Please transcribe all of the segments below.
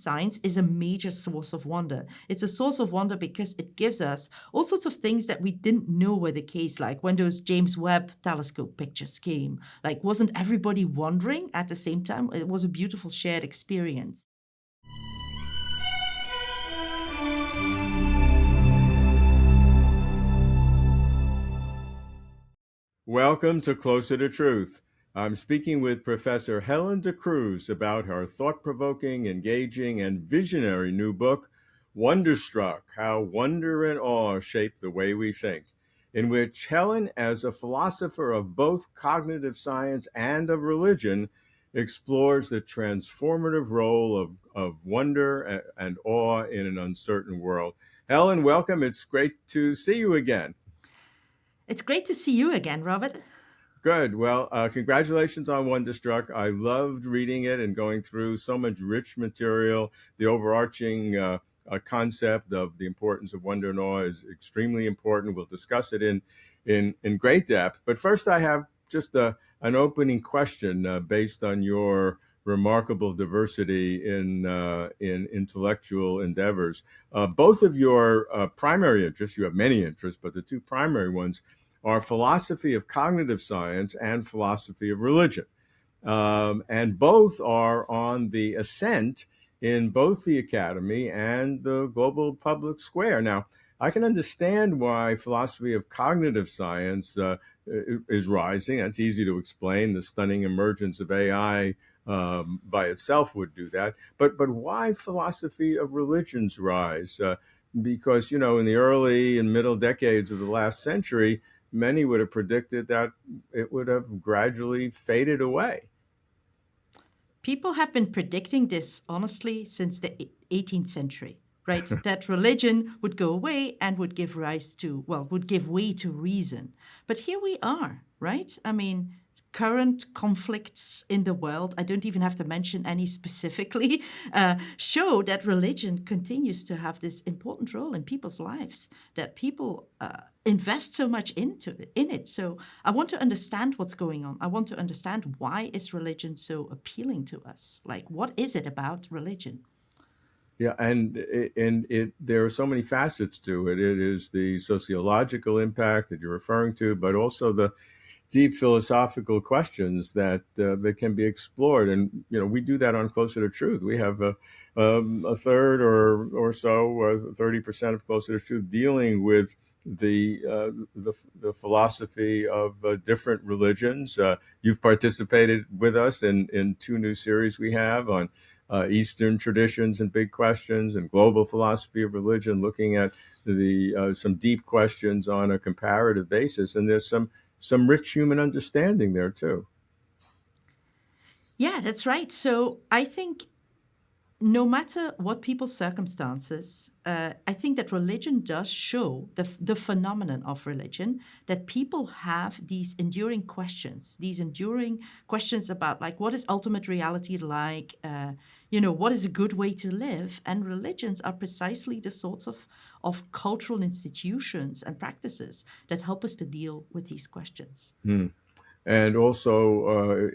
science is a major source of wonder. It's a source of wonder because it gives us all sorts of things that we didn't know were the case, like when those James Webb telescope pictures came. Like, wasn't everybody wondering at the same time? It was a beautiful shared experience. Welcome to Closer to Truth. I'm speaking with Professor Helen De Cruz about her thought-provoking, engaging, and visionary new book, Wonderstruck: How Wonder and Awe Shape the Way We Think, in which Helen, as a philosopher of both cognitive science and of religion, explores the transformative role of wonder and awe in an uncertain world. Helen, welcome. It's great to see you again. It's great to see you again, Robert. Good. Well, congratulations on Wonderstruck. I loved reading it and going through so much rich material. The overarching concept of the importance of wonder and awe is extremely important. We'll discuss it in great depth. But first, I have just an opening question based on your remarkable diversity in intellectual endeavors. Both of your primary interests, you have many interests, but the two primary ones are philosophy of cognitive science and philosophy of religion. And both are on the ascent in both the academy and the global public square. Now, I can understand why philosophy of cognitive science is rising. That's easy to explain. The stunning emergence of AI by itself would do that. But why philosophy of religions rise? Because, you know, in the early and middle decades of the last century, many would have predicted that it would have gradually faded away. People have been predicting this, honestly, since the 18th century, right? That religion would go away and would give would give way to reason. But here we are, right? I mean, current conflicts in the world, I don't even have to mention any specifically, show that religion continues to have this important role in people's lives, that people invest so much in it. So I want to understand what's going on. I want to understand, why is religion so appealing to us? Like, what is it about religion? Yeah, and there are so many facets to it. It is the sociological impact that you're referring to, but also the deep philosophical questions that can be explored. And you know, we do that on Closer to Truth. We have a third or so, 30% of Closer to Truth dealing with the philosophy of different religions. You've participated with us in two new series we have on Eastern traditions and big questions, and global philosophy of religion, looking at the some deep questions on a comparative basis. And there's some rich human understanding there too. Yeah, that's right. So I think no matter what people's circumstances, I think that religion does show the phenomenon of religion, that people have these enduring questions about, like, what is ultimate reality like? What is a good way to live? And religions are precisely the sorts of cultural institutions and practices that help us to deal with these questions. Hmm. And also,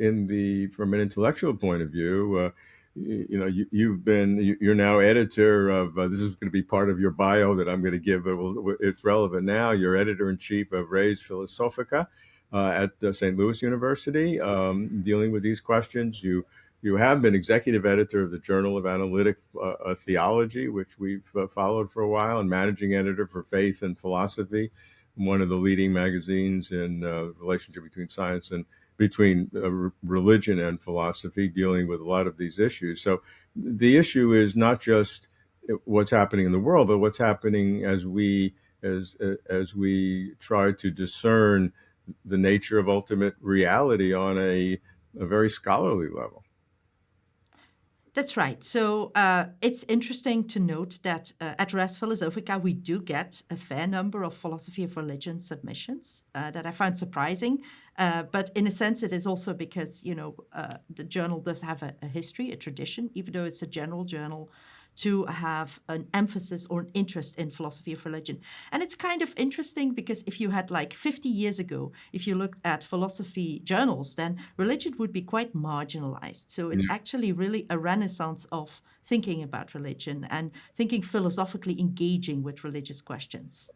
from an intellectual point of view, you're now editor of, this is going to be part of your bio that I'm going to give, but it's relevant now. You're editor in chief of Ray's Philosophica at St. Louis University, dealing with these questions. You have been executive editor of the Journal of Analytic Theology, which we've followed for a while, and managing editor for Faith and Philosophy, one of the leading magazines in relationship between science and between religion and philosophy, dealing with a lot of these issues. So the issue is not just what's happening in the world, but what's happening as we try to discern the nature of ultimate reality on a very scholarly level. That's right. So it's interesting to note that at Res Philosophica, we do get a fair number of philosophy of religion submissions that I found surprising. But in a sense, it is also because, the journal does have a history, a tradition, even though it's a general journal. to have an emphasis or an interest in philosophy of religion. And it's kind of interesting because if you had like 50 years ago, if you looked at philosophy journals, then religion would be quite marginalized. So it's actually really a renaissance of thinking about religion and thinking philosophically, engaging with religious questions.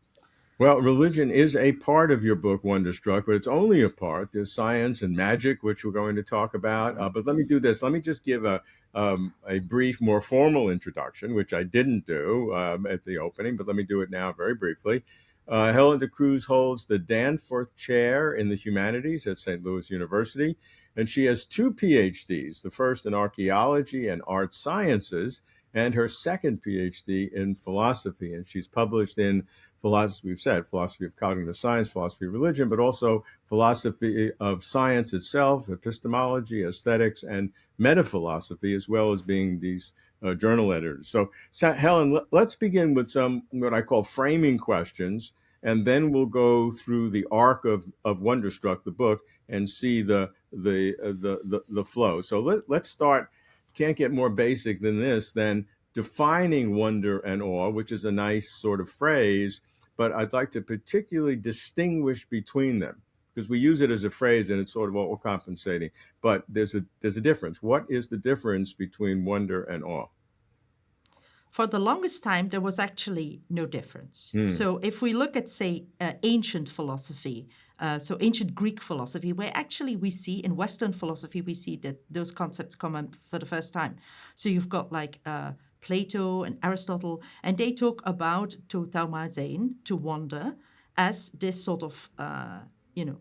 Well, religion is a part of your book, Wonderstruck, but it's only a part. There's science and magic, which we're going to talk about. But let me do this. Let me just give a brief, more formal introduction, which I didn't do at the opening, but let me do it now very briefly. Helen De Cruz holds the Danforth Chair in the Humanities at St. Louis University, and she has two PhDs, the first in archaeology and art sciences, and her second PhD in philosophy. And she's published in philosophy, we've said, philosophy of cognitive science, philosophy of religion, but also philosophy of science itself, epistemology, aesthetics, and metaphilosophy, as well as being these journal editors. So, Helen, let's begin with some what I call framing questions, and then we'll go through the arc of Wonderstruck, the book, and see the flow. So let's start. Can't get more basic than this. Then defining wonder and awe, which is a nice sort of phrase, but I'd like to particularly distinguish between them because we use it as a phrase and it's sort of all compensating. But there's a difference. What is the difference between wonder and awe? For the longest time, there was actually no difference. So if we look at, say, ancient philosophy, so ancient Greek philosophy, where actually we see in Western philosophy, we see that those concepts come in for the first time. So you've got like Plato and Aristotle, and they talk about to taumazein, to wonder, as this sort of, and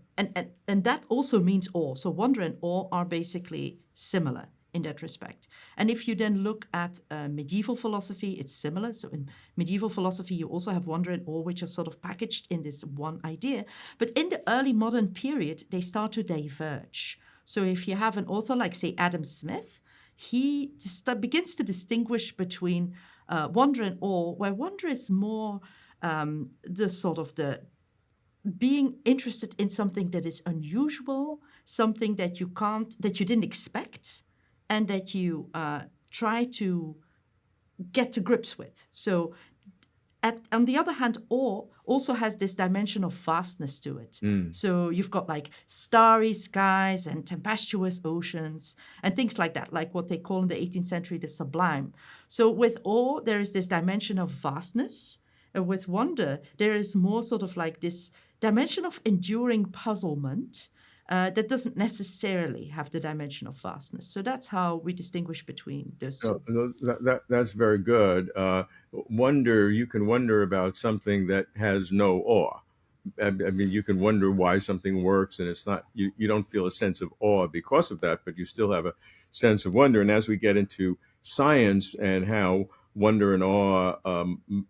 that also means awe. So wonder and awe are basically similar in that respect. And if you then look at medieval philosophy, it's similar. So in medieval philosophy, you also have wonder and awe, which are sort of packaged in this one idea. But in the early modern period, they start to diverge. So if you have an author like, say, Adam Smith, he begins to distinguish between wonder and awe, where wonder is more the sort of the being interested in something that is unusual, something that you didn't expect, and that you try to get to grips with. So on the other hand, awe also has this dimension of vastness to it. So you've got like starry skies and tempestuous oceans and things like that, like what they call in the 18th century the sublime. So with awe, there is this dimension of vastness. And with wonder, there is more sort of like this dimension of enduring puzzlement that doesn't necessarily have the dimension of vastness. So that's how we distinguish between those two. That's very good. Wonder, you can wonder about something that has no awe. I mean, you can wonder why something works, and it's not, you don't feel a sense of awe because of that, but you still have a sense of wonder. And as we get into science and how wonder and awe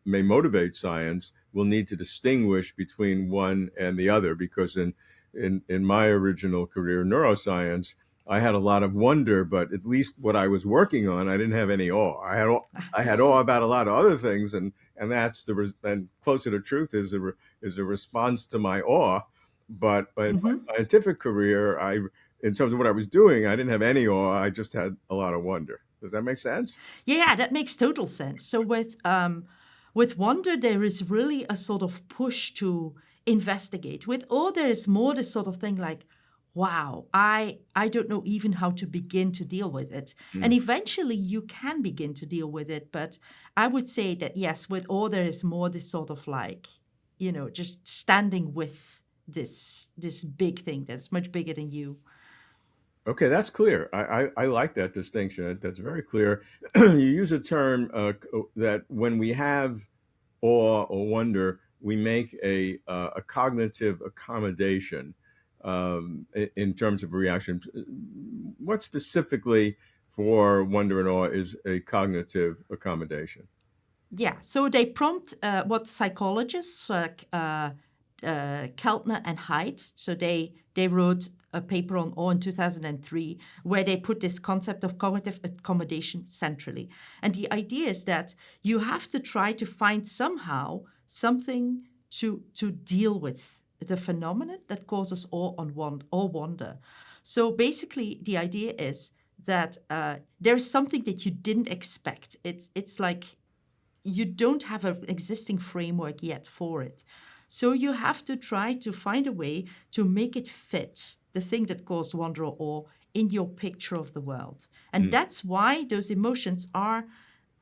may motivate science, we'll need to distinguish between one and the other, because in my original career, neuroscience, I had a lot of wonder, but at least what I was working on, I didn't have any awe. I had awe about a lot of other things, and that's and closer to truth is a response to my awe. But in my scientific career, in terms of what I was doing, I didn't have any awe. I just had a lot of wonder. Does that make sense? Yeah, that makes total sense. So with wonder, there is really a sort of push to investigate. With awe, there is more this sort of thing like, wow, I don't know even how to begin to deal with it. And eventually you can begin to deal with it. But I would say that, yes, with awe, there is more this sort of like, just standing with this big thing that's much bigger than you. Okay, that's clear. I like that distinction. That's very clear. You use a term that when we have awe or wonder, we make a cognitive accommodation in terms of reaction. What specifically for wonder and awe is a cognitive accommodation? Yeah, so they prompt what psychologists like Keltner and Haidt, so they wrote a paper on awe in 2003 where they put this concept of cognitive accommodation centrally. And the idea is that you have to try to find somehow something to deal with the phenomenon that causes awe or wonder. So basically, the idea is that there's something that you didn't expect. It's like you don't have an existing framework yet for it. So you have to try to find a way to make it fit the thing that caused wonder or awe in your picture of the world. And Mm. that's why those emotions are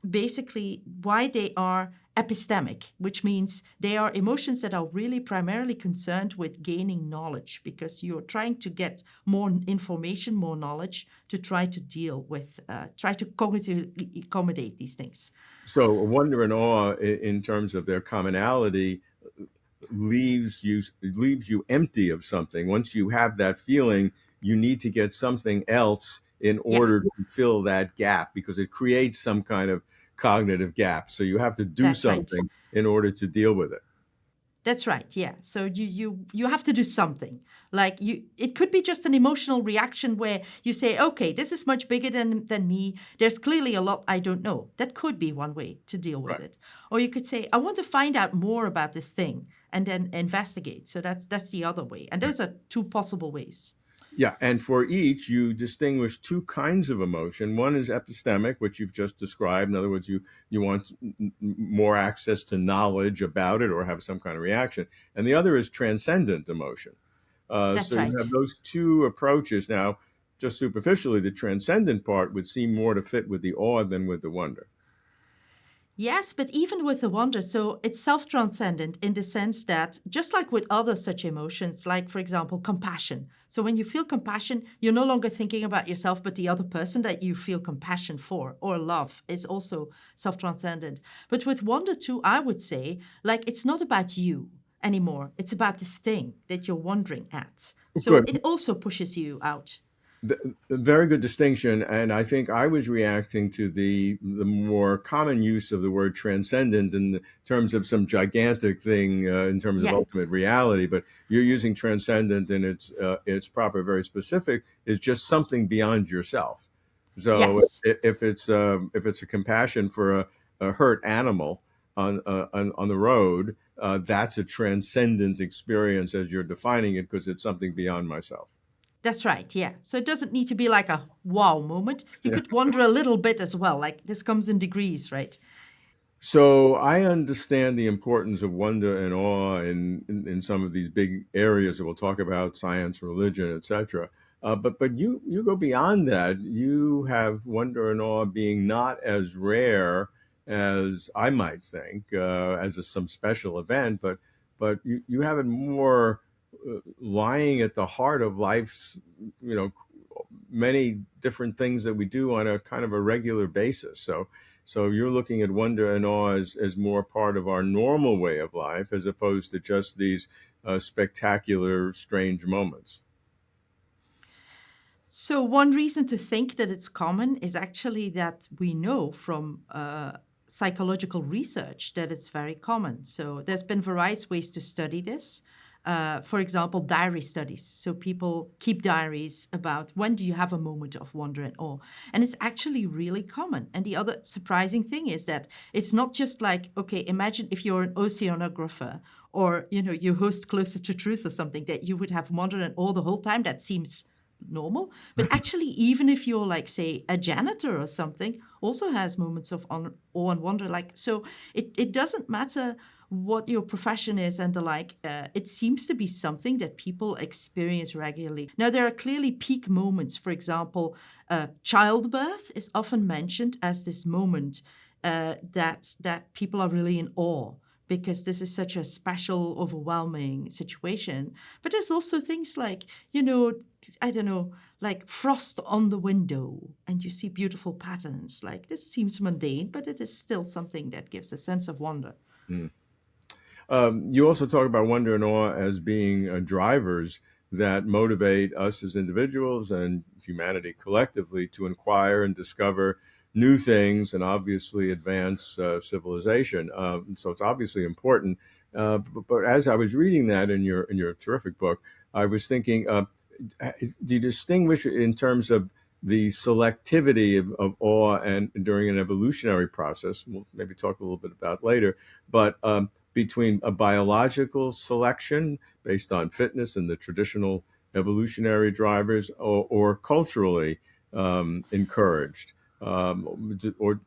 basically why they are epistemic, which means they are emotions that are really primarily concerned with gaining knowledge because you're trying to get more information, more knowledge to try to deal with, try to cognitively accommodate these things. So wonder and awe, in terms of their commonality, leaves you empty of something. Once you have that feeling, you need to get something else in Yeah, order to fill that gap because it creates some kind of cognitive gap. So you have to do that's right. something in order to deal with it. That's right. Yeah. So you have to do something. Like it could be just an emotional reaction where you say, "Okay, this is much bigger than me. There's clearly a lot I don't know." That could be one way to deal with Right. it. Or you could say, "I want to find out more about this thing," and then investigate. So that's the other way. And those are two possible ways. Yeah, and for each, you distinguish two kinds of emotion. One is epistemic, which you've just described. In other words, you want more access to knowledge about it or have some kind of reaction. And the other is transcendent emotion. That's So you right. have those two approaches. Now, just superficially, the transcendent part would seem more to fit with the awe than with the wonder. Yes, but even with the wonder, so it's self transcendent in the sense that, just like with other such emotions, like, for example, compassion. So when you feel compassion, you're no longer thinking about yourself, but the other person that you feel compassion for, or love is also self transcendent. But with wonder, too, I would say, like, it's not about you anymore. It's about this thing that you're wondering at. So Good. it also pushes you out. Very good distinction, and I think I was reacting to the more common use of the word transcendent in the terms of some gigantic thing in terms of Yeah. ultimate reality. But you're using transcendent in its proper, very specific, is just something beyond yourself. So Yes. if it's a compassion for a hurt animal on the road, that's a transcendent experience as you're defining it because it's something beyond myself. That's right, yeah. So it doesn't need to be like a wow moment. You Yeah. could wonder a little bit as well. Like this comes in degrees, right? So I understand the importance of wonder and awe in some of these big areas that we'll talk about, science, religion, etc. But you go beyond that. You have wonder and awe being not as rare as I might think, as some special event, but you have it more lying at the heart of life's, you know, many different things that we do on a kind of a regular basis. So you're looking at wonder and awe as more part of our normal way of life, as opposed to just these spectacular, strange moments. So one reason to think that it's common is actually that we know from psychological research that it's very common. So there's been various ways to study this. For example, diary studies. So people keep diaries about when do you have a moment of wonder and awe. And it's actually really common. And the other surprising thing is that it's not just like, okay, imagine if you're an oceanographer or, you host Closer to Truth or something that you would have wonder and awe the whole time. That seems normal. But actually, even if you're like, say, a janitor or something, also has moments of awe and wonder. Like, so it doesn't matter what your profession is and the like. It seems to be something that people experience regularly. Now, there are clearly peak moments. For example, childbirth is often mentioned as this moment that people are really in awe because this is such a special, overwhelming situation. But there's also things like, I don't know, like frost on the window and you see beautiful patterns. Like this seems mundane, but it is still something that gives a sense of wonder. Mm. You also talk about wonder and awe as being drivers that motivate us as individuals and humanity collectively to inquire and discover new things and obviously advance civilization. So it's obviously important. But as I was reading that in your terrific book, I was thinking, do you distinguish in terms of the selectivity of awe and during an evolutionary process? We'll maybe talk a little bit about later, but between a biological selection based on fitness and the traditional evolutionary drivers, or culturally encouraged? Or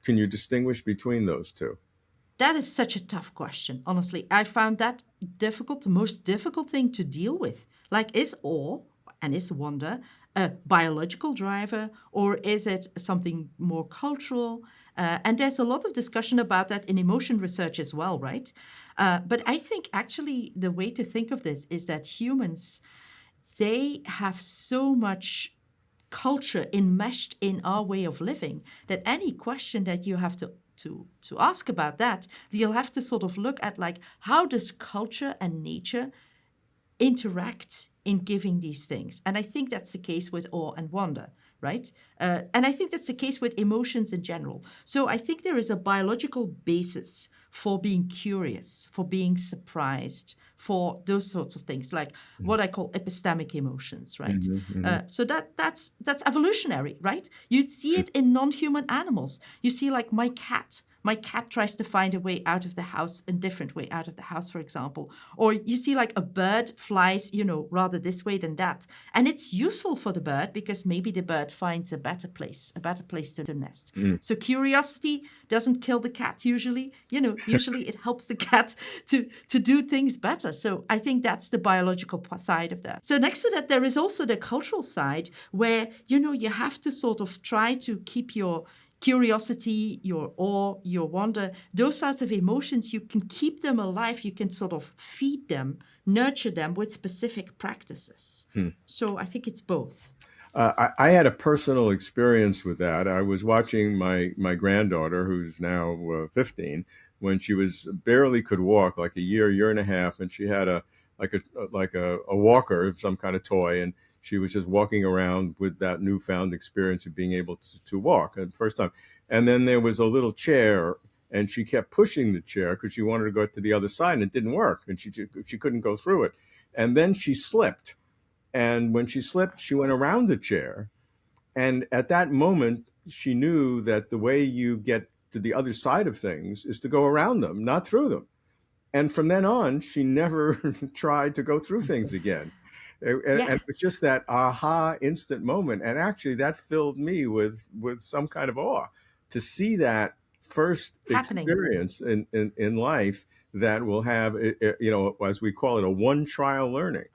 can you distinguish between those two? That is such a tough question, honestly. I found that difficult, the most difficult thing to deal with. Like, is awe and is wonder a biological driver, or is it something more cultural? And there's a lot of discussion about that in emotion research as well, right? But I think actually the way to think of this is that humans, they have so much culture enmeshed in our way of living that any question that you have to ask about that, you'll have to sort of look at, like, how does culture and nature interact in giving these things? And I think that's the case with awe and wonder, right? And I think that's the case with emotions in general. So I think there is a biological basis for being curious, for being surprised, for those sorts of things, like what I call epistemic emotions, right? Mm-hmm. So that's evolutionary, right? You see it in non-human animals. You see, like, my cat. My cat tries to find a way out of the house, a different way out of the house, for example. Or you see, like, a bird flies, rather this way than that. And it's useful for the bird because maybe the bird finds a better place to nest. Mm. So curiosity doesn't kill the cat usually. Usually it helps the cat to do things better. So I think that's the biological side of that. So next to that, there is also the cultural side where, you have to sort of try to keep your curiosity, your awe, your wonder, those sorts of emotions, you can keep them alive. You can sort of feed them, nurture them with specific practices. So I think it's both. I had a personal experience with that. I was watching my granddaughter, who's now 15, when she was barely could walk, like a year and a half, and she had a walker, some kind of toy, and she was just walking around with that newfound experience of being able to walk the first time. And then there was a little chair, and she kept pushing the chair because she wanted to go to the other side, and it didn't work, and she couldn't go through it. And then she slipped, and when she slipped, she went around the chair. And at that moment, she knew that the way you get to the other side of things is to go around them, not through them. And from then on, she never tried to go through things again. And Yeah, it was just that aha instant moment. And actually, that filled me with some kind of awe to see that first happening. experience in life that will have, as we call it, a one trial learning.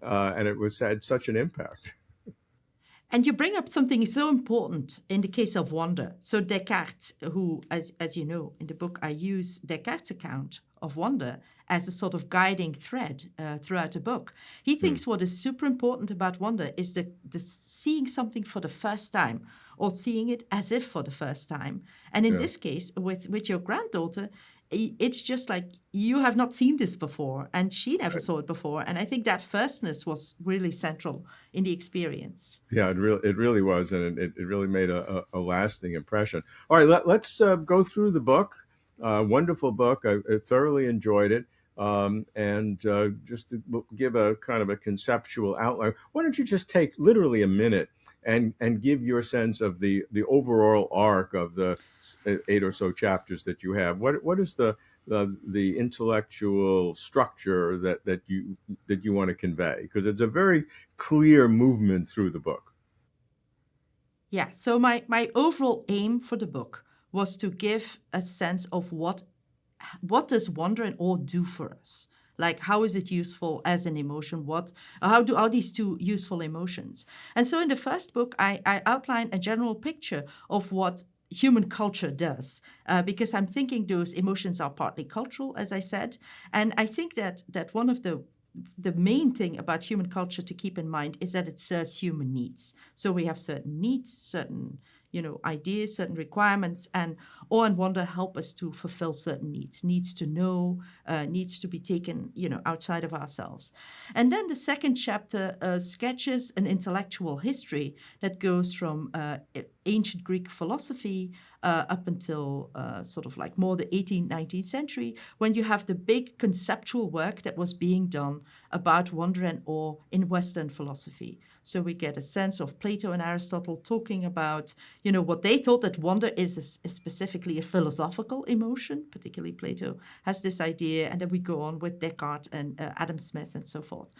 And it was had such an impact. And you bring up something so important in the case of wonder. So Descartes, who, as you know, in the book, I use Descartes' account of wonder as a sort of guiding thread throughout the book. He Hmm. thinks what is super important about wonder is the seeing something for the first time, or seeing it as if for the first time. And in Yeah. this case, with your granddaughter, it's just like you have not seen this before, and she never saw it before. And I think that firstness was really central in the experience. Yeah, it really was, and it really made a lasting impression. All right, let's go through the book. Wonderful book. I thoroughly enjoyed it. And just to give a kind of a conceptual outline, why don't you just take literally a minute and give your sense of the overall arc of the 8 or so chapters that you have? What is the intellectual structure that you want to convey? Because it's a very clear movement through the book. Yeah, so my overall aim for the book was to give a sense of what does wonder and awe do for us? Like, how is it useful as an emotion? Are these two useful emotions? And so in the first book, I outline a general picture of what human culture does, because I'm thinking those emotions are partly cultural, as I said, and I think that one of the main thing about human culture to keep in mind is that it serves human needs. So we have certain needs, certain ideas, certain requirements, and awe and wonder help us to fulfill certain needs to know, needs to be taken, outside of ourselves. And then the second chapter sketches an intellectual history that goes from ancient Greek philosophy up until sort of like more the 18th, 19th century, when you have the big conceptual work that was being done about wonder and awe in Western philosophy. So we get a sense of Plato and Aristotle talking about, what they thought that wonder is specifically a philosophical emotion. Particularly Plato has this idea, and then we go on with Descartes and Adam Smith and so forth.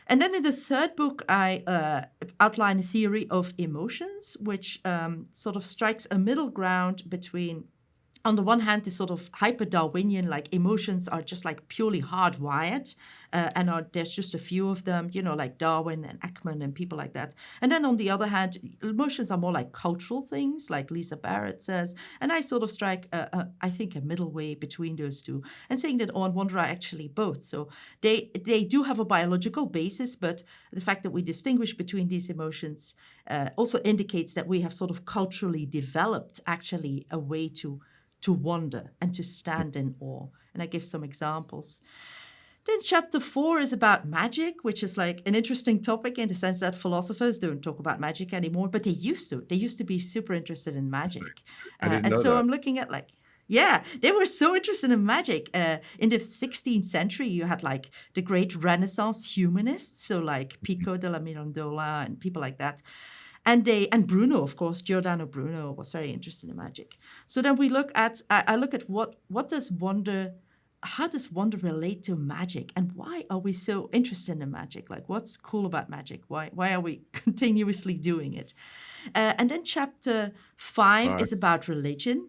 And then in the third book, I outline a theory of emotions, which sort of strikes a middle ground between, on the one hand, this sort of hyper-Darwinian, like emotions are just like purely hardwired, there's just a few of them, like Darwin and Ekman and people like that. And then on the other hand, emotions are more like cultural things, like Lisa Barrett says. And I sort of strike, I think, a middle way between those two, and saying that awe and wonder are actually both. So they do have a biological basis, but the fact that we distinguish between these emotions also indicates that we have sort of culturally developed actually a way to wonder and to stand in awe. And I give some examples. Then chapter 4 is about magic, which is like an interesting topic in the sense that philosophers don't talk about magic anymore, but they used to. They used to be super interested in magic. I didn't And know so that. I'm looking at like, yeah, they were so interested in magic. In the 16th century, you had like the great Renaissance humanists, so like Pico della Mirandola and people like that. And Bruno, of course, Giordano Bruno was very interested in magic. So then we look at, I look at what does wonder, how does wonder relate to magic, and why are we so interested in magic? Like, what's cool about magic? Why are we continuously doing it? And then chapter 5 Right. is about religion.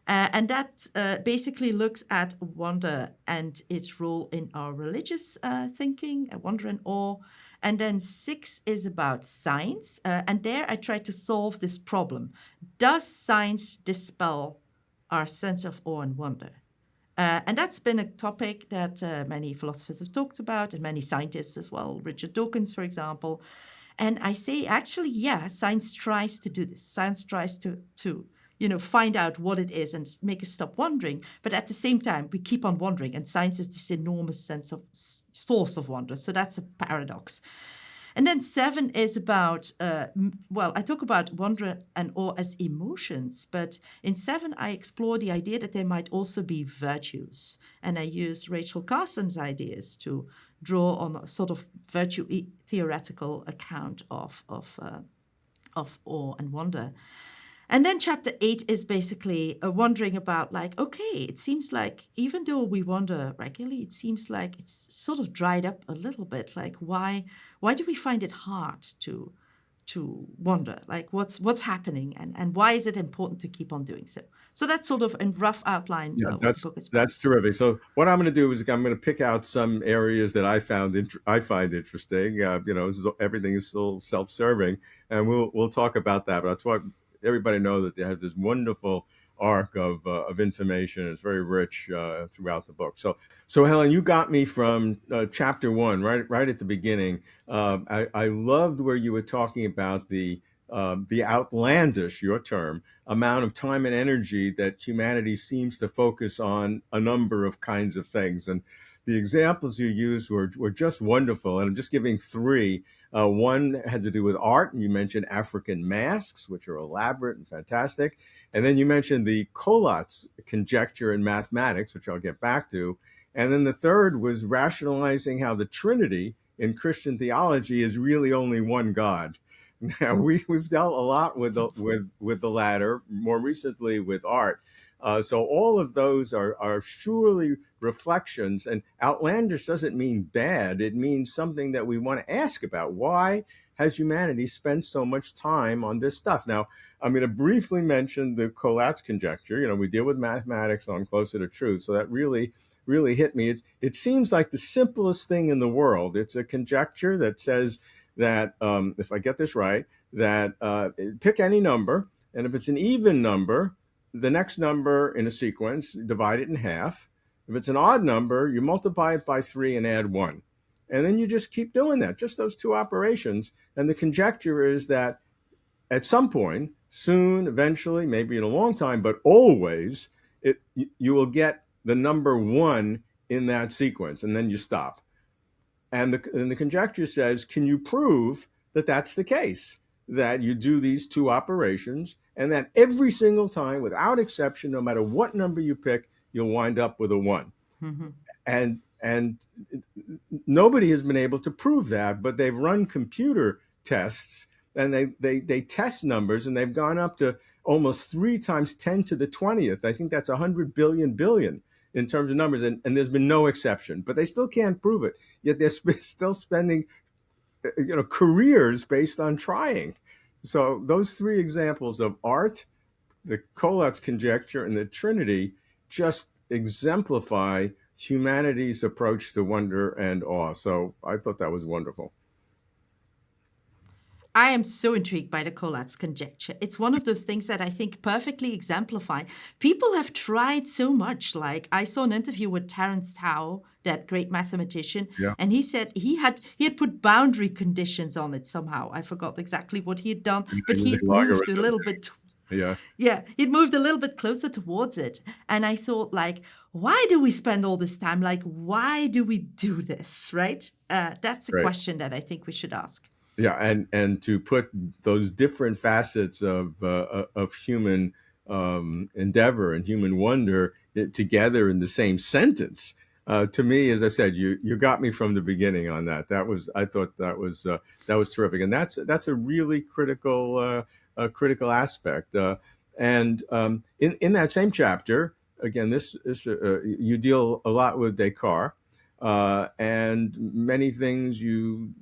And that basically looks at wonder and its role in our religious thinking, wonder and awe. And then 6 is about science. And there I try to solve this problem. Does science dispel our sense of awe and wonder? And that's been a topic that many philosophers have talked about, and many scientists as well, Richard Dawkins, for example. And I say, actually, yeah, science tries to do this. Science tries to find out what it is and make us stop wondering. But at the same time, we keep on wondering, and science is this enormous sense of source of wonder. So that's a paradox. And then 7 is about, I talk about wonder and awe as emotions, but in 7, I explore the idea that there might also be virtues. And I use Rachel Carson's ideas to draw on a sort of virtue theoretical account of awe and wonder. And then chapter 8 is basically wondering about, like, okay, it seems like even though we wonder regularly, it seems like it's sort of dried up a little bit. Like, why do we find it hard to wonder? Like, what's happening, and why is it important to keep on doing so? So that's sort of in rough outline Yeah, what the book is that's about. terrific. So what I'm going to do is I'm going to pick out some areas that I find interesting. Everything is still self-serving, and we'll talk about that. But I thought everybody know that they have this wonderful arc of information. It's very rich throughout the book. So Helen, you got me from chapter 1 right at the beginning. I loved where you were talking about the outlandish, your term, amount of time and energy that humanity seems to focus on a number of kinds of things. And the examples you used were just wonderful. And I'm just giving 3. One had to do with art, and you mentioned African masks, which are elaborate and fantastic. And then you mentioned the Collatz conjecture in mathematics, which I'll get back to. And then the third was rationalizing how the Trinity in Christian theology is really only one God. Now, we've dealt a lot with the latter, more recently with art. So all of those are surely reflections. And outlandish doesn't mean bad. It means something that we want to ask about. Why has humanity spent so much time on this stuff? Now, I'm going to briefly mention the Collatz conjecture. We deal with mathematics on Closer to Truth. So that really hit me. It seems like the simplest thing in the world. It's a conjecture that says that, if I get this right, that pick any number, and if it's an even number, the next number in a sequence, divide it in half. If it's an odd number, you multiply it by 3 and add 1. And then you just keep doing that, just those 2 operations. And the conjecture is that at some point, soon, eventually, maybe in a long time, but always, you will get the number 1 in that sequence, and then you stop. And the conjecture says, can you prove that that's the case? That you do these 2 operations, and that every single time, without exception, no matter what number you pick, you'll wind up with a 1. Mm-hmm. And nobody has been able to prove that, but they've run computer tests, and they test numbers, and they've gone up to almost 3 times 10 to the 20th. I think that's 100 billion in terms of numbers, and there's been no exception. But they still can't prove it, yet they're still spending careers based on trying. So those three examples of art, the Collatz conjecture, and the Trinity just exemplify humanity's approach to wonder and awe. So I thought that was wonderful. I am so intrigued by the Collatz conjecture. It's one of those things that I think perfectly exemplify. People have tried so much. Like I saw an interview with Terence Tao, that great mathematician, Yeah, and he said he had put boundary conditions on it somehow. I forgot exactly what he had done, but he using had moved a logarithm. little bit. Yeah, Yeah, he'd moved a little bit closer towards it. And I thought, like, why do we spend all this time? Like, why do we do this, right? That's a right. question that I think we should ask. Yeah, and to put those different facets of human endeavor and human wonder together in the same sentence. To me, as I said, you got me from the beginning on that. I thought that was terrific, and that's a really critical aspect. And in that same chapter, again, this you deal a lot with Descartes, and many things you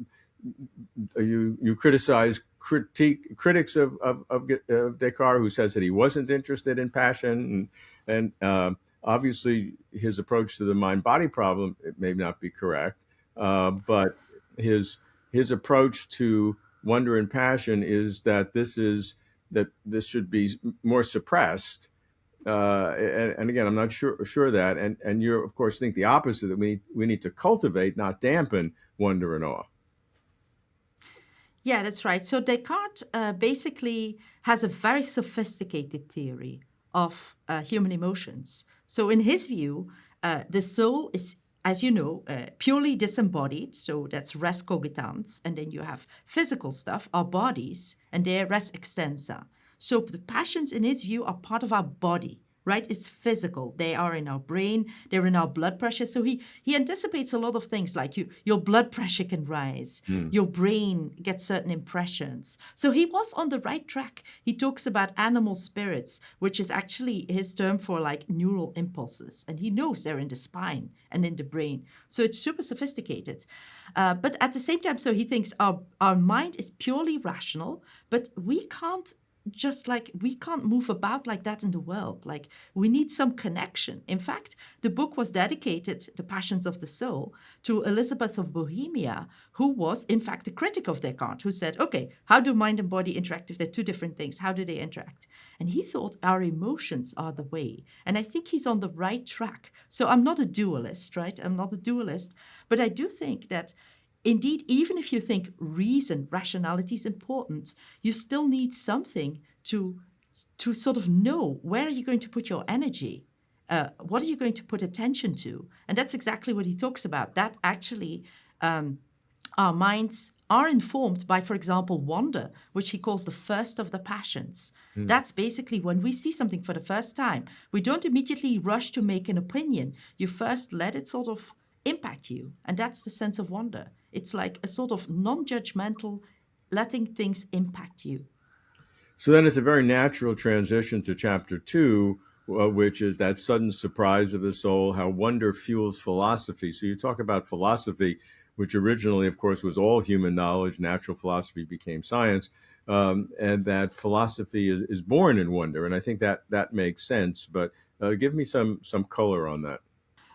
criticize critics of Descartes, who says that he wasn't interested in passion, and obviously his approach to the mind body problem, it may not be correct, but his approach to wonder and passion is that this should be more suppressed. And again, I'm not sure that, and you of course think the opposite, that we need to cultivate, not dampen, wonder and awe. Yeah, that's right. So Descartes basically has a very sophisticated theory of human emotions. So, in his view, the soul is, as you know, purely disembodied. So that's res cogitans, and then you have physical stuff, our bodies, and they're res extensa. So the passions, in his view, are part of our body. Right? It's physical. They are in our brain. They're in our blood pressure. So he anticipates a lot of things like your blood pressure can rise. Mm. Your brain gets certain impressions. So he was on the right track. He talks about animal spirits, which is actually his term for like neural impulses. And he knows they're in the spine and in the brain. So it's super sophisticated. But at the same time, so he thinks our mind is purely rational, but we can't we can't move about like that in the world. Like we need some connection. In fact, the book was dedicated, The Passions of the Soul, to Elizabeth of Bohemia, who was in fact a critic of Descartes, who said, okay, how do mind and body interact if they're two different things? How do they interact? And he thought our emotions are the way. And I think he's on the right track. So I'm not a dualist, right? I'm not a dualist, but I do think that indeed, even if you think reason, rationality is important, you still need something to sort of know where are you going to put your energy? What are you going to put attention to? And that's exactly what he talks about. That actually our minds are informed by, for example, wonder, which he calls the first of the passions. That's basically when we see something for the first time. We don't immediately rush to make an opinion. You first let it sort of impact you. And that's the sense of wonder. It's like a sort of non-judgmental, letting things impact you. So then it's a very natural transition to chapter 2, which is that sudden surprise of the soul, how wonder fuels philosophy. So you talk about philosophy, which originally, of course, was all human knowledge. Natural philosophy became science, and that philosophy is born in wonder. And I think that makes sense. But give me some color on that.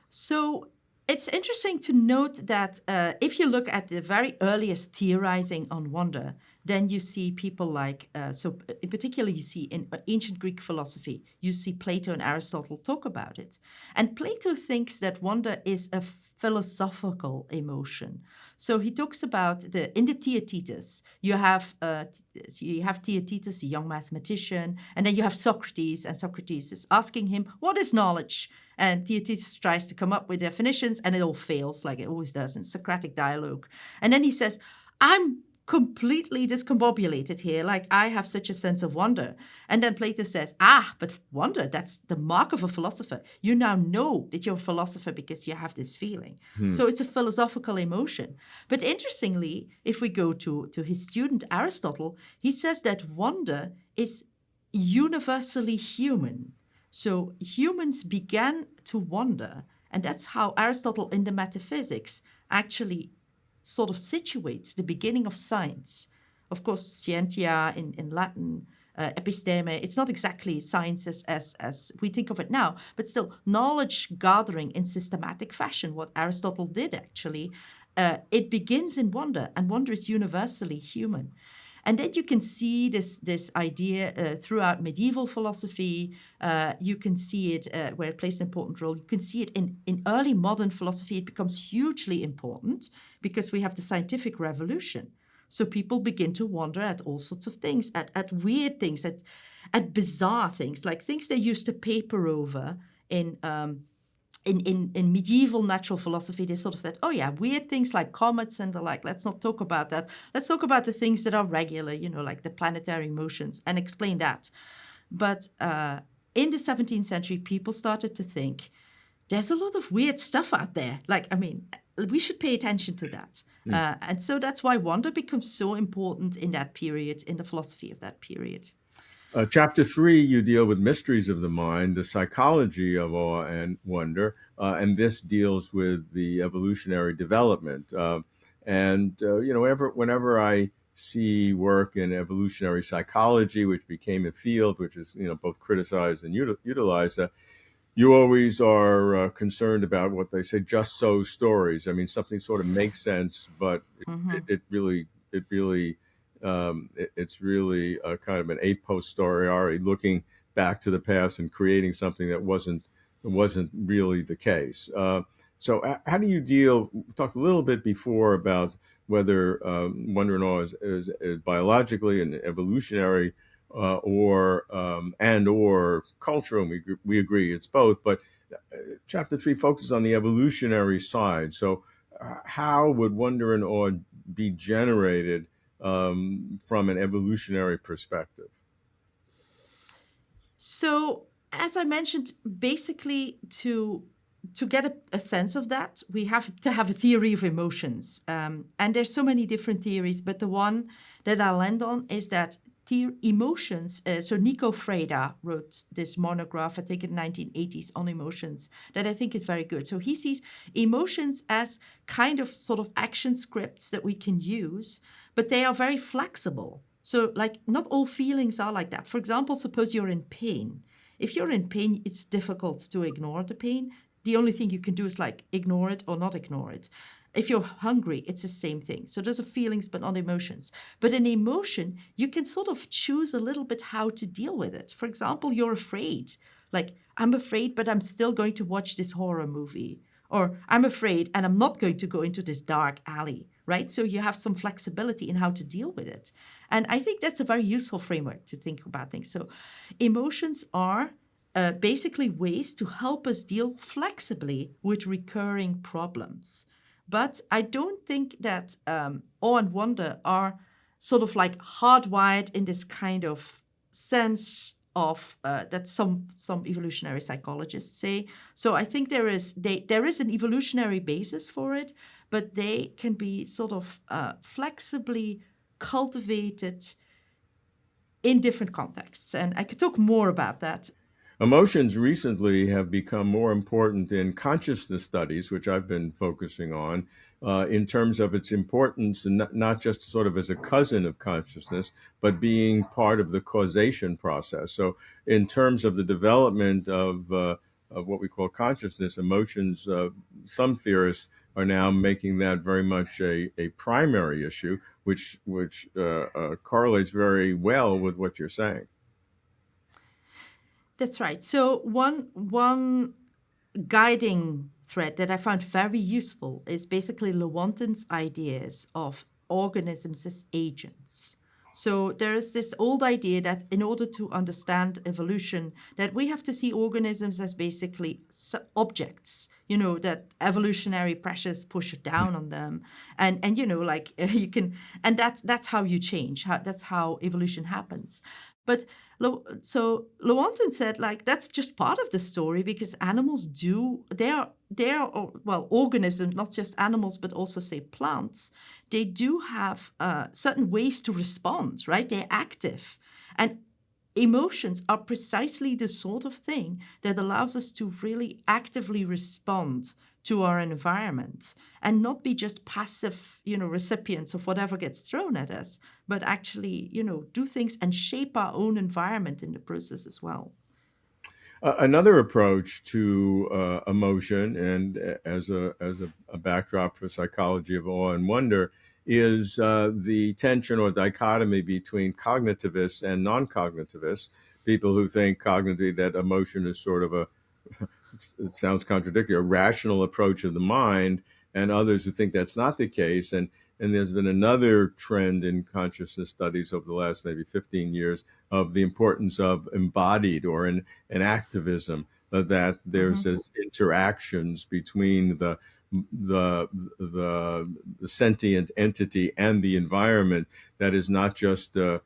So it's interesting to note that if you look at the very earliest theorizing on wonder, then you see people like, so in particular, you see in ancient Greek philosophy, you see Plato and Aristotle talk about it. And Plato thinks that wonder is a philosophical emotion. So he talks about in the Theaetetus, you have Theaetetus, a young mathematician, and then you have Socrates, and Socrates is asking him, what is knowledge? And Theaetetus tries to come up with definitions, and it all fails, like it always does in Socratic dialogue. And then he says, I'm completely discombobulated here, like I have such a sense of wonder. And then Plato says, but wonder, that's the mark of a philosopher. You now know that you're a philosopher because you have this feeling. So it's a philosophical emotion. But interestingly, if we go to his student Aristotle, he says that wonder is universally human. So humans began to wonder, and that's how Aristotle in the Metaphysics actually sort of situates the beginning of science. Of course, scientia in Latin, episteme, it's not exactly science as we think of it now, but still knowledge gathering in systematic fashion, what Aristotle did actually. It begins in wonder, and wonder is universally human. And then you can see this idea throughout medieval philosophy. You can see it where it plays an important role. You can see it in early modern philosophy. It becomes hugely important because we have the scientific revolution. So people begin to wonder at all sorts of things, at weird things, at bizarre things, like things they used to paper over in medieval natural philosophy. They sort of said, oh yeah, weird things like comets and the like, let's not talk about that. Let's talk about the things that are regular, like the planetary motions, and explain that. But in the 17th century, people started to think, there's a lot of weird stuff out there. We should pay attention to that. And so that's why wonder becomes so important in that period, in the philosophy of that period. Chapter 3, you deal with mysteries of the mind, the psychology of awe and wonder, and this deals with the evolutionary development. Whenever I see work in evolutionary psychology, which became a field which is both criticized and utilized, you always are concerned about what they say, just so stories. I mean, something sort of makes sense, but it's really a kind of an a posteriori, looking back to the past and creating something that wasn't really the case. So how do you deal? We talked a little bit before about whether wonder and awe is biologically and evolutionary or cultural, and we agree it's both. But chapter 3 focuses on the evolutionary side. So how would wonder and awe be generated from an evolutionary perspective? So, as I mentioned, basically to get a sense of that, we have to have a theory of emotions. And there's so many different theories, but the one that I land on is that emotions. So Nico Freda wrote this monograph, I think in the 1980s, on emotions that I think is very good. So he sees emotions as kind of sort of action scripts that we can use, but they are very flexible. So not all feelings are like that. For example, suppose you're in pain. If you're in pain, it's difficult to ignore the pain. The only thing you can do is ignore it or not ignore it. If you're hungry, it's the same thing. So those are feelings, but not emotions. But an emotion, you can sort of choose a little bit how to deal with it. For example, you're afraid. I'm afraid, but I'm still going to watch this horror movie. Or I'm afraid, and I'm not going to go into this dark alley, right? So you have some flexibility in how to deal with it. And I think that's a very useful framework to think about things. So emotions are basically ways to help us deal flexibly with recurring problems. But I don't think that awe and wonder are sort of hardwired in this kind of sense of that some evolutionary psychologists say. So I think there is an evolutionary basis for it, but they can be sort of flexibly cultivated in different contexts. And I could talk more about that. Emotions recently have become more important in consciousness studies, which I've been focusing on, in terms of its importance, and not just sort of as a cousin of consciousness, but being part of the causation process. So in terms of the development of what we call consciousness, emotions, some theorists are now making that very much a primary issue, which correlates very well with what you're saying. That's right. So one guiding thread that I found very useful is basically Lewontin's ideas of organisms as agents. So there is this old idea that in order to understand evolution, that we have to see organisms as basically objects, that evolutionary pressures push down on them. And you can, and that's how you change. That's how evolution happens. But so Lewontin said, that's just part of the story, because animals they are organisms, not just animals, but also say plants. They do have certain ways to respond, right? They're active. And emotions are precisely the sort of thing that allows us to really actively respond to our environment and not be just passive, recipients of whatever gets thrown at us, but actually, do things and shape our own environment in the process as well. Another approach to emotion, and as a backdrop for psychology of awe and wonder, is the tension or dichotomy between cognitivists and non-cognitivists. People who think cognitively that emotion is sort of it sounds contradictory, a rational approach of the mind, and others who think that's not the case. And there's been another trend in consciousness studies over the last maybe 15 years of the importance of embodied or an activism, that there's this interactions between the the sentient entity and the environment that is not just an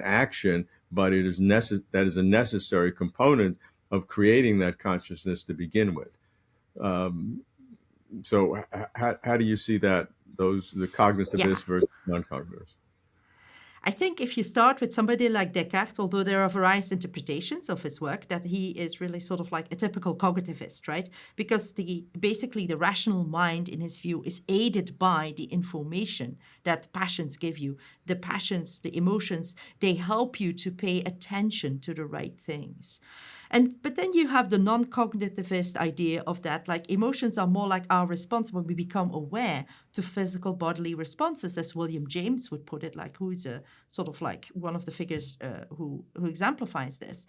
action, but it is that is a necessary component of creating that consciousness to begin with. So how do you see that, the Yeah. cognitivists versus non-cognitivists? I think if you start with somebody like Descartes, although there are various interpretations of his work, that he is really sort of like a typical cognitivist, right? Because basically the rational mind, in his view, is aided by the information that passions give you. The passions, the emotions, they help you to pay attention to the right things. But then you have the non-cognitivist idea of that, like emotions are more like our response when we become aware to physical bodily responses, as William James would put it, like who's a sort of like one of the figures who exemplifies this.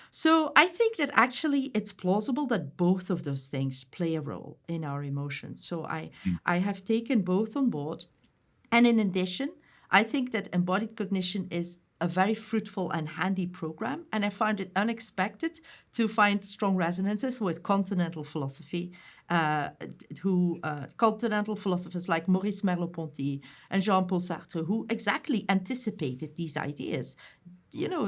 So I think that actually it's plausible that both of those things play a role in our emotions. So I have taken both on board. And in addition, I think that embodied cognition is a very fruitful and handy program. And I found it unexpected to find strong resonances with continental philosophy, continental philosophers like Maurice Merleau-Ponty and Jean-Paul Sartre, who exactly anticipated these ideas,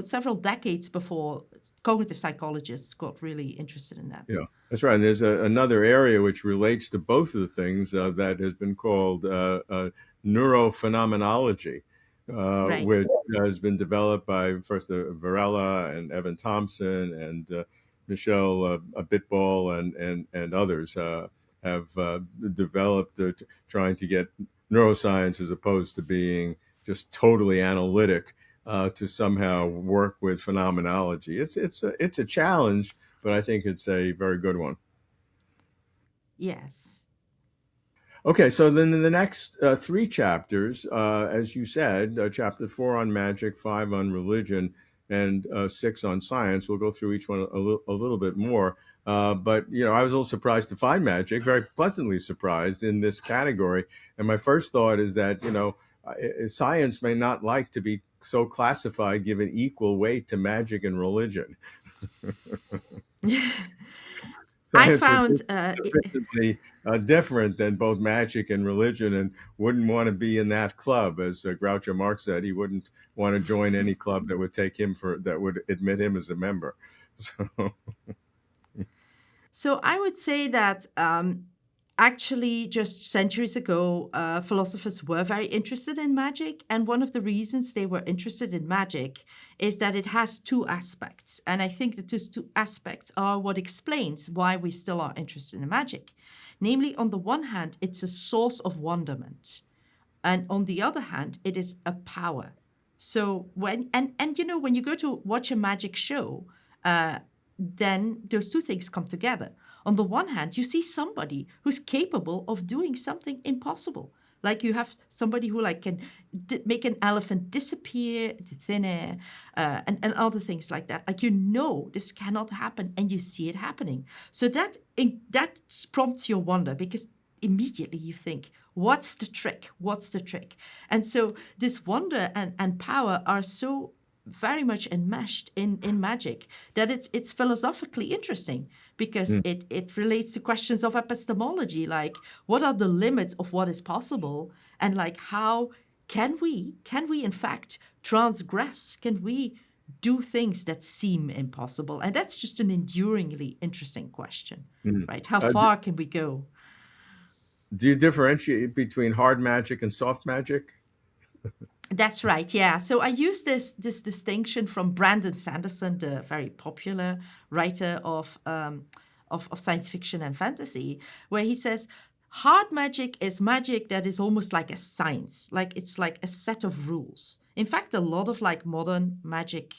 several decades before cognitive psychologists got really interested in that. Yeah, that's right. And there's another area which relates to both of the things that has been called neurophenomenology, Right. which has been developed by first Varela and Evan Thompson and Michelle Bitball and others have developed trying to get neuroscience, as opposed to being just totally analytic, to somehow work with phenomenology. It's a challenge, but I think it's a very good one. Yes. Okay, so then in the next three chapters, as you said, chapter 4 on magic, 5 on religion, and 6 on science. We'll go through each one a little bit more. But I was a little surprised to find magic, very pleasantly surprised in this category. And my first thought is that science may not like to be so classified, given equal weight to magic and religion. I Science would be found sufficiently different than both magic and religion, and wouldn't want to be in that club. As Groucho Marx said, he wouldn't want to join any club that would admit him as a member. So, So I would say that actually, just centuries ago, philosophers were very interested in magic. And one of the reasons they were interested in magic is that it has two aspects. And I think that those two aspects are what explains why we still are interested in magic. Namely, on the one hand, it's a source of wonderment. And on the other hand, it is a power. So when you go to watch a magic show, then those two things come together. On the one hand, you see somebody who's capable of doing something impossible. Like you have somebody who can make an elephant disappear into thin air, and other things like that. Like this cannot happen, and you see it happening. So that prompts your wonder, because immediately you think, what's the trick? What's the trick? And so this wonder and power are so very much enmeshed in magic that it's philosophically interesting, because it relates to questions of epistemology, like what are the limits of what is possible, and like how can we in fact transgress? Can we do things that seem impossible? And that's just an enduringly interesting question, right? How uh, far can we go? do you differentiate between hard magic and soft magic? That's right, yeah. So I use this distinction from Brandon Sanderson, the very popular writer of science fiction and fantasy, where he says hard magic is magic that is almost like a science, like it's like a set of rules. In fact, a lot of like modern magic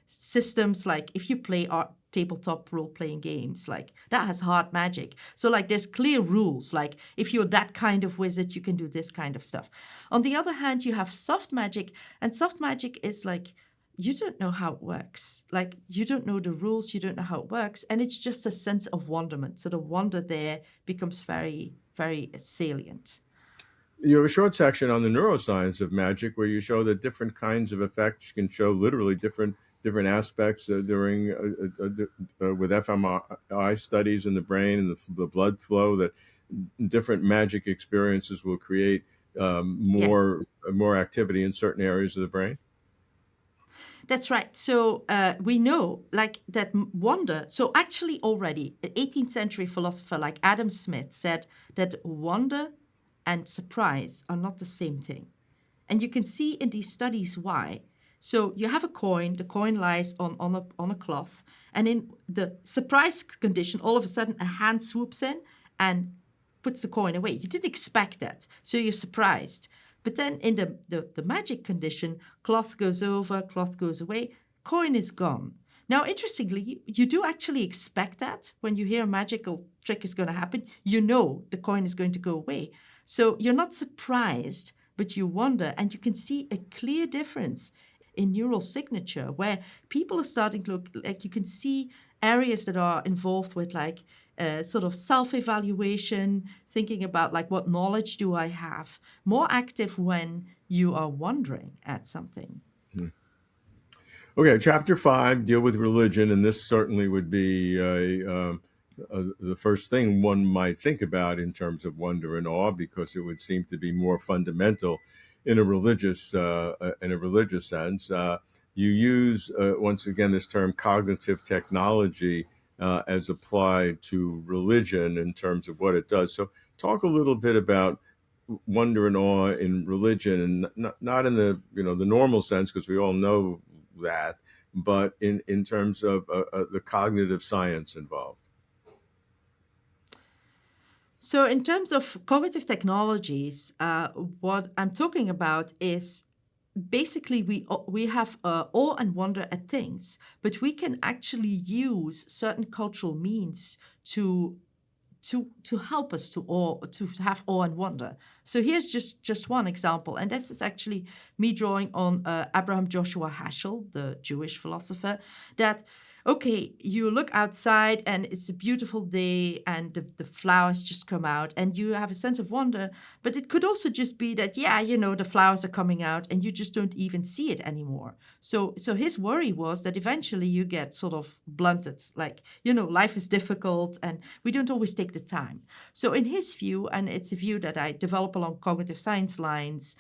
systems, like if you play tabletop role-playing games, like that has hard magic. So like there's clear rules, like if you're that kind of wizard, you can do this kind of stuff. On the other hand, you have soft magic, and soft magic is like you don't know how it works. Like you don't know the rules, you don't know how it works, and it's just a sense of wonderment. So the wonder there becomes very, very salient. You have a short section on the neuroscience of magic where you show that different kinds of effects can show literally different aspects during with fMRI studies in the brain and the blood flow, that different magic experiences will create Yeah. more activity in certain areas of the brain. That's right. So we know like that wonder. So actually already an 18th century philosopher like Adam Smith said that wonder and surprise are not the same thing. And you can see in these studies why. So you have a coin, the coin lies on a cloth, and in the surprise condition, all of a sudden a hand swoops in and puts the coin away. You didn't expect that, so you're surprised. But then in the magic condition, cloth goes over, cloth goes away, coin is gone. Now, interestingly, you do actually expect that when you hear a magical trick is going to happen. You know the coin is going to go away. So you're not surprised, but you wonder, and you can see a clear difference in neural signature where people are starting to look like you can see areas that are involved with like sort of self-evaluation, thinking about like what knowledge do I have, more active when you are wondering at something. Okay, chapter 5 deal with religion, and this certainly would be the first thing one might think about in terms of wonder and awe, because it would seem to be more fundamental in a religious sense. You use once again this term cognitive technology as applied to religion in terms of what it does. So, talk a little bit about wonder and awe in religion, and not in the the normal sense, because we all know that, but in terms of the cognitive science involved. So, in terms of cognitive technologies, what I'm talking about is basically we have awe and wonder at things, but we can actually use certain cultural means to help us to have awe and wonder. So here's just one example, and this is actually me drawing on Abraham Joshua Heschel, the Jewish philosopher, that okay, you look outside and it's a beautiful day and the flowers just come out and you have a sense of wonder, but it could also just be that, yeah, the flowers are coming out and you just don't even see it anymore. So his worry was that eventually you get sort of blunted, like, life is difficult and we don't always take the time. So in his view, and it's a view that I develop along cognitive science lines,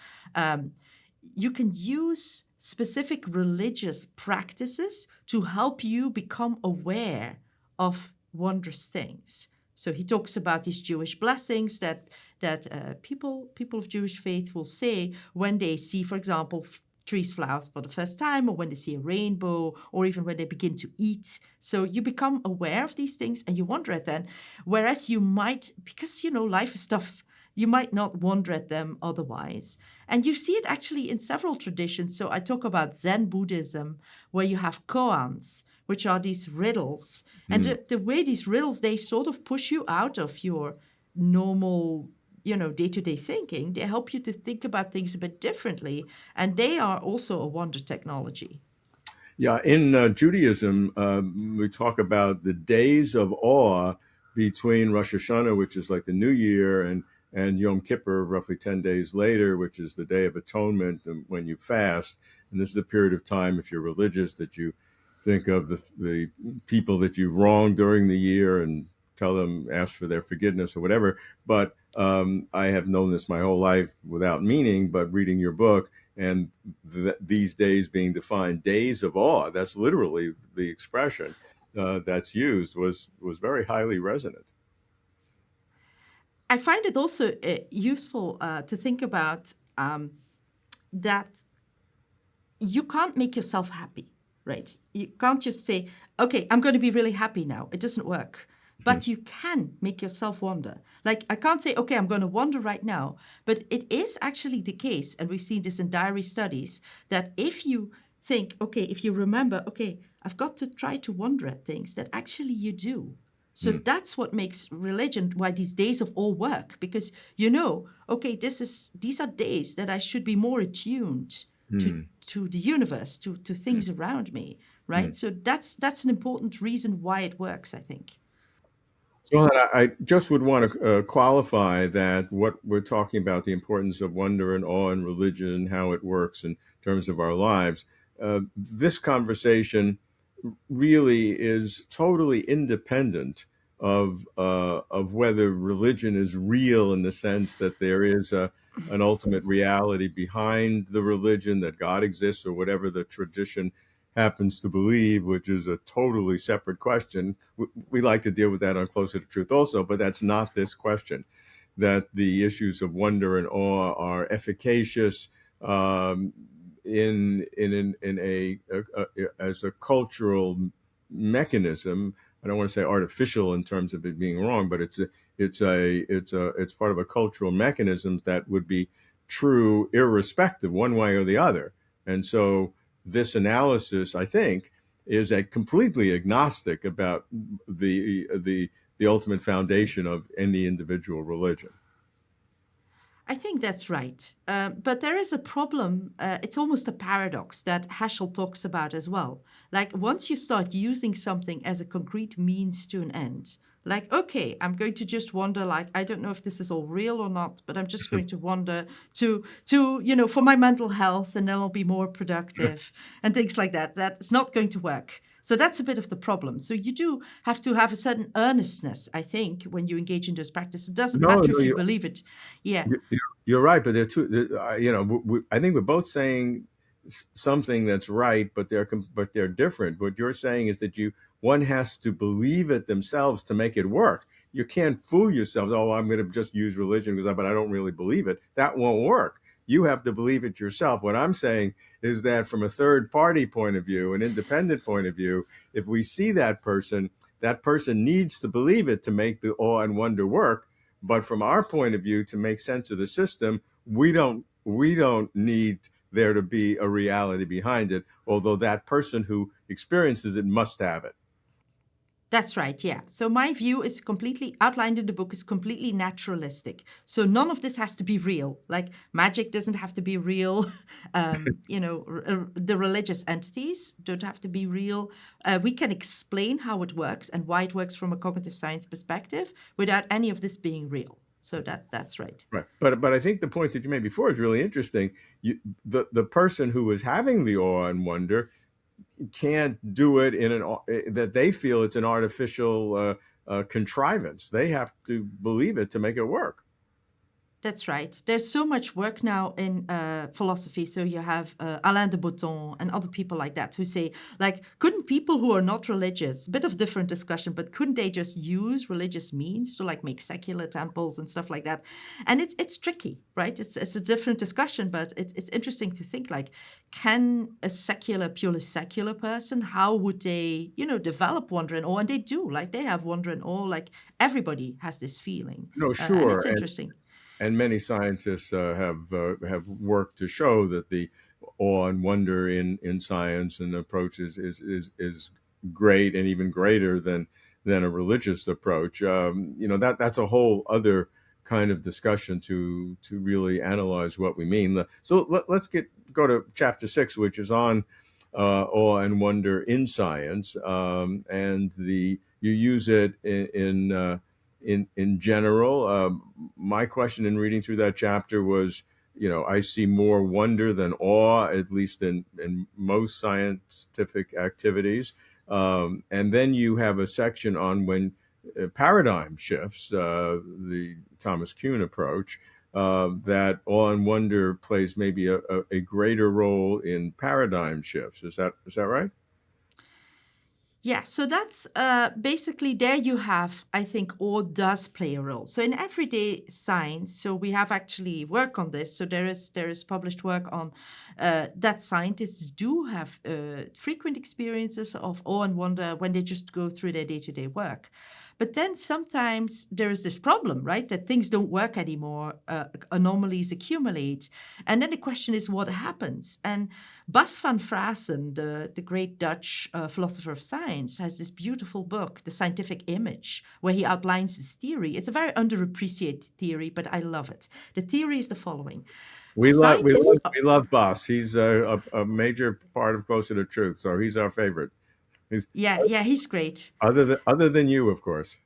you can use specific religious practices to help you become aware of wondrous things. So he talks about these Jewish blessings that people of Jewish faith will say when they see, for example, trees flowers for the first time, or when they see a rainbow, or even when they begin to eat. So you become aware of these things and you wonder at them, whereas you might, because life is tough, you might not wonder at them otherwise. And you see it actually in several traditions. So I talk about Zen Buddhism, where you have koans, which are these riddles. And the way these riddles, they sort of push you out of your normal, day-to-day thinking. They help you to think about things a bit differently. And they are also a wonder technology. Yeah, in Judaism, we talk about the days of awe between Rosh Hashanah, which is like the New Year, and Yom Kippur, roughly 10 days later, which is the Day of Atonement, when you fast. And this is a period of time, if you're religious, that you think of the people that you wronged during the year and tell them, ask for their forgiveness or whatever. But I have known this my whole life without meaning, but reading your book, and these days being defined days of awe, that's literally the expression that's used, was very highly resonant. I find it also useful to think about that you can't make yourself happy, right? You can't just say, okay, I'm going to be really happy now. It doesn't work. but you can make yourself wonder. Like, I can't say, okay, I'm going to wonder right now, but it is actually the case, and we've seen this in diary studies, that if you think, okay, if you remember, okay, I've got to try to wonder at things, that actually you do. So that's what makes religion, why these days of awe work, because okay, these are days that I should be more attuned to the universe, to things around me, right? So that's an important reason why it works, I think. So I just would want to qualify that what we're talking about, the importance of wonder and awe in religion, how it works in terms of our lives. This conversation really is totally independent of whether religion is real in the sense that there is an ultimate reality behind the religion, that God exists, or whatever the tradition happens to believe, which is a totally separate question. We like to deal with that on Closer to Truth also, but that's not this question. That the issues of wonder and awe are efficacious um, in as a cultural mechanism. I don't want to say artificial in terms of it being wrong, but it's part of a cultural mechanism that would be true irrespective, one way or the other. And so this analysis, I think, is a completely agnostic about the ultimate foundation of any individual religion. I think that's right. But there is a problem. It's almost a paradox that Heschel talks about as well. Like, once you start using something as a concrete means to an end, like, okay, I'm going to just wonder, like, I don't know if this is all real or not, but I'm just going to wonder for my mental health, and then I'll be more productive and things like that. That's not going to work. So that's a bit of the problem. So you do have to have a certain earnestness, I think, when you engage in those practices. It doesn't No, matter no, if you believe it. Yeah. you're right, but they're two. I think we're both saying something that's right, but they're different. What you're saying is that one has to believe it themselves to make it work. You can't fool yourself. Oh, I'm going to just use religion but I don't really believe it. That won't work. You have to believe it yourself. What I'm saying is that from a third party point of view, an independent point of view, if we see that person needs to believe it to make the awe and wonder work. But from our point of view, to make sense of the system, we don't need there to be a reality behind it, although that person who experiences it must have it. That's right, yeah. So my view is completely outlined in the book, is completely naturalistic. So none of this has to be real. Like, magic doesn't have to be real. The religious entities don't have to be real. We can explain how it works and why it works from a cognitive science perspective without any of this being real. So that's right. Right. But I think the point that you made before is really interesting. The person who is having the awe and wonder can't do it that they feel it's an artificial contrivance. They have to believe it to make it work. That's right. There's so much work now in philosophy. So you have Alain de Botton and other people like that who say, like, couldn't people who are not religious, bit of different discussion, but couldn't they just use religious means to like make secular temples and stuff like that? And it's tricky, right? It's a different discussion, but it's interesting to think, like, can a purely secular person, how would they, develop wonder and awe? And they do, like, they have wonder and awe. Like, everybody has this feeling, No, and sure. it's interesting. And many scientists have worked to show that the awe and wonder in science and approaches is great and even greater than a religious approach. That's a whole other kind of discussion to really analyze what we mean. So let's go to chapter 6, which is on awe and wonder in science, and you use it in general. My question in reading through that chapter was, I see more wonder than awe, at least in most scientific activities. And then you have a section on when paradigm shifts, the Thomas Kuhn approach, that awe and wonder plays maybe a greater role in paradigm shifts. Is that right? Yeah, so that's basically there you have, I think, awe does play a role. So in everyday science, so we have actually work on this. So there is published work on that scientists do have frequent experiences of awe and wonder when they just go through their day-to-day work. But then sometimes there is this problem, right? That things don't work anymore, anomalies accumulate. And then the question is what happens? And Bas van Fraassen, the great Dutch philosopher of science, has this beautiful book, The Scientific Image, where he outlines this theory. It's a very underappreciated theory, but I love it. The theory is the following. We love we Scientists love we love Boss. He's a major part of Closer to Truth, so he's our favorite. He's Yeah, yeah, he's great. other than you, of course.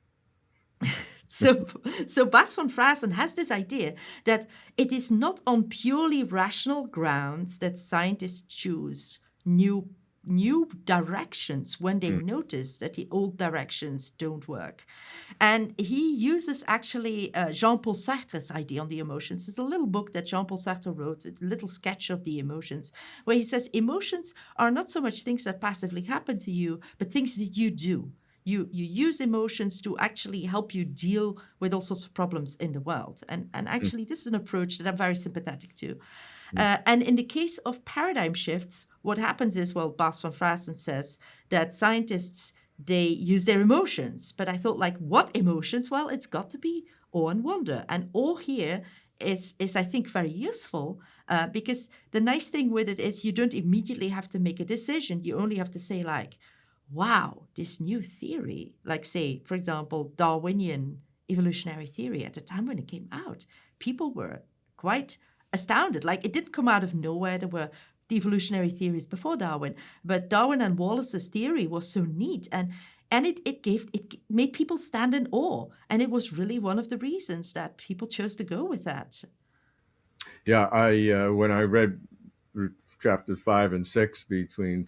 So, so Bas van Fraassen has this idea that it is not on purely rational grounds that scientists choose new directions when they Mm. notice that the old directions don't work. And he uses actually Jean-Paul Sartre's idea on the emotions. It's a little book that Jean-Paul Sartre wrote, a little sketch of the emotions, where he says emotions are not so much things that passively happen to you, but things that you do. You use emotions to actually help you deal with all sorts of problems in the world. And Mm. actually, this is an approach that I'm very sympathetic to. Mm. And in the case of paradigm shifts, what happens is, well, Bas van Fraassen says that scientists, they use their emotions. But I thought, like, what emotions? Well, it's got to be awe and wonder. And awe here is I think, very useful because the nice thing with it is you don't immediately have to make a decision. You only have to say, like, wow, this new theory, like, say, for example, Darwinian evolutionary theory at the time when it came out, people were quite astounded. Like, it didn't come out of nowhere. There were the evolutionary theories before Darwin, but Darwin and Wallace's theory was so neat, and it made people stand in awe, and it was really one of the reasons that people chose to go with that. Yeah, I when I read chapters 5 and 6 between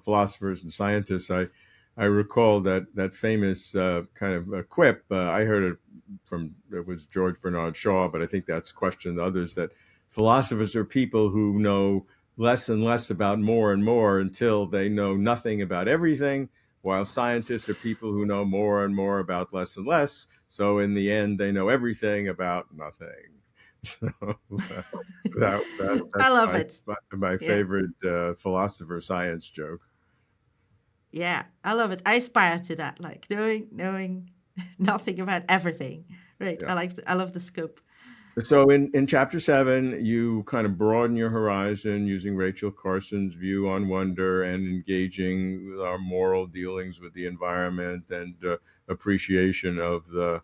philosophers and scientists, I recall that famous kind of quip. I heard it from it was George Bernard Shaw, but I think that's questioned others that philosophers are people who know less and less about more and more until they know nothing about everything, while scientists are people who know more and more about less and less. So in the end, they know everything about nothing. So I that's love it. my Yeah. favorite philosopher science joke. Yeah, I love it. I aspire to that, like knowing nothing about everything. Right. Yeah. I love the scope. So in chapter 7, you kind of broaden your horizon using Rachel Carson's view on wonder and engaging with our moral dealings with the environment and appreciation of the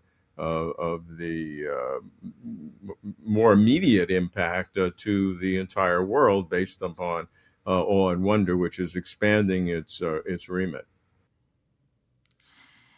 more immediate impact to the entire world based upon awe and wonder, which is expanding its remit.